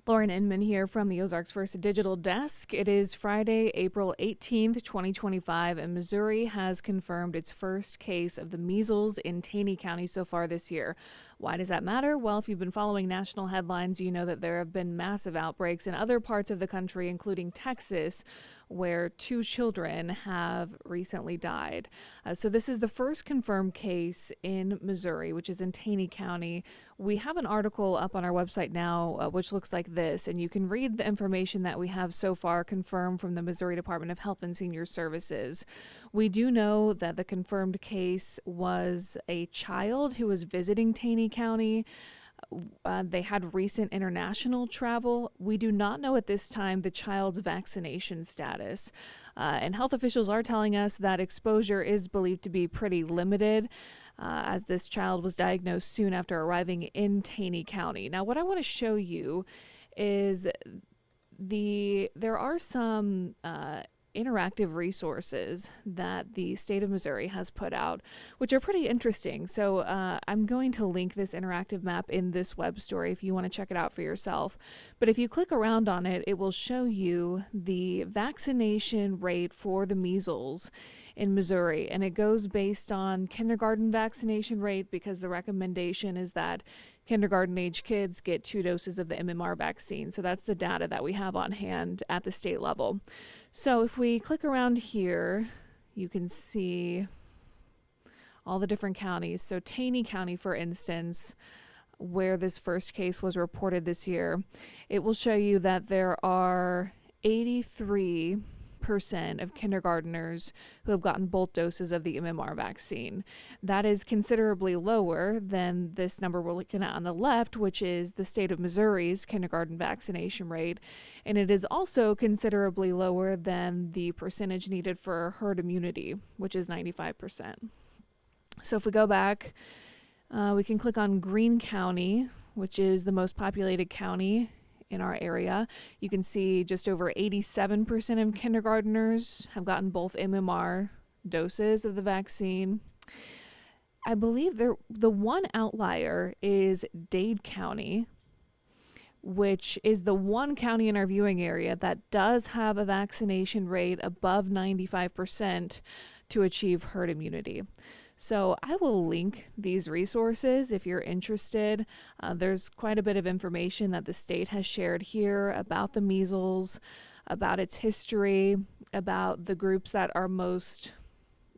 Lauren Inman here from the Ozarks First Digital Desk. It is Friday, April 18th, 2025, and Missouri has confirmed its first case of the measles in Taney County so far this year. Why does that matter? Well, if you've been following national headlines, you know that there have been massive outbreaks in other parts of the country, including Texas, where 2 children have recently died. So this is the first confirmed case in Missouri, which is in Taney County. We have an article up on our website now, which looks like this, and you can read the information that we have so far confirmed from the Missouri Department of Health and Senior Services. We do know that the confirmed case was a child who was visiting Taney County. They had recent international travel. We do not know at this time the child's vaccination status. And health officials are telling us that exposure is believed to be pretty limited, as this child was diagnosed soon after arriving in Taney County. Now, what I want to show you is there are some interactive resources that the state of Missouri has put out, which are pretty interesting. So I'm going to link this interactive map in this web story if you want to check it out for yourself. But if you click around on it, it will show you the vaccination rate for the measles in Missouri, and it goes based on kindergarten vaccination rate, because the recommendation is that kindergarten age kids get 2 doses of the MMR vaccine. So that's the data that we have on hand at the state level. So if we click around here, you can see all the different counties. So Taney County, for instance, where this first case was reported this year, it will show you that there are 83% of kindergartners who have gotten both doses of the MMR vaccine. That is considerably lower than this number we're looking at on the left, which is the state of Missouri's kindergarten vaccination rate. And it is also considerably lower than the percentage needed for herd immunity, which is 95%. So if we go back, we can click on Greene County, which is the most populated county in our area. You can see just over 87% of kindergartners have gotten both MMR doses of the vaccine. I believe the one outlier is Dade County, which is the one county in our viewing area that does have a vaccination rate above 95% to achieve herd immunity. So I will link these resources if you're interested. There's quite a bit of information that the state has shared here about the measles, about its history, about the groups that are most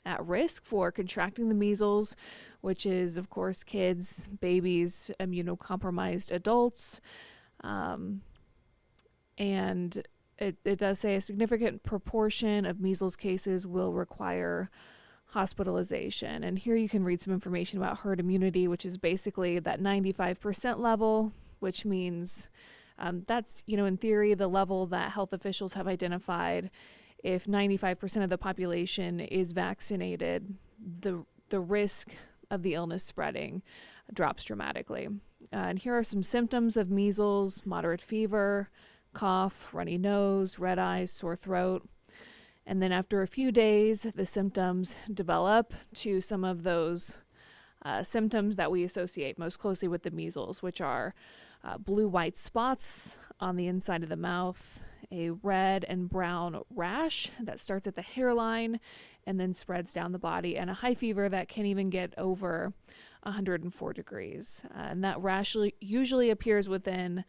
at risk for contracting the measles, which is, of course, kids, babies, immunocompromised adults. And it does say a significant proportion of measles cases will require hospitalization. And here you can read some information about herd immunity, which is basically that 95% level, which means that's, in theory, the level that health officials have identified. If 95% of the population is vaccinated, the risk of the illness spreading drops dramatically. And here are some symptoms of measles: moderate fever, cough, runny nose, red eyes, sore throat. And then after a few days, the symptoms develop to some of those symptoms that we associate most closely with the measles, which are blue-white spots on the inside of the mouth, a red and brown rash that starts at the hairline and then spreads down the body, and a high fever that can even get over 104 degrees. And that rash usually appears within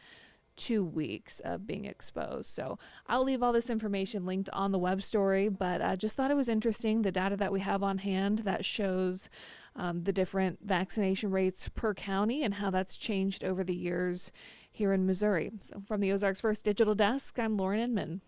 2 weeks of being exposed. So I'll leave all this information linked on the web story, but I just thought it was interesting, the data that we have on hand that shows the different vaccination rates per county and how that's changed over the years here in Missouri. So from the Ozarks First Digital Desk, I'm Lauren Inman.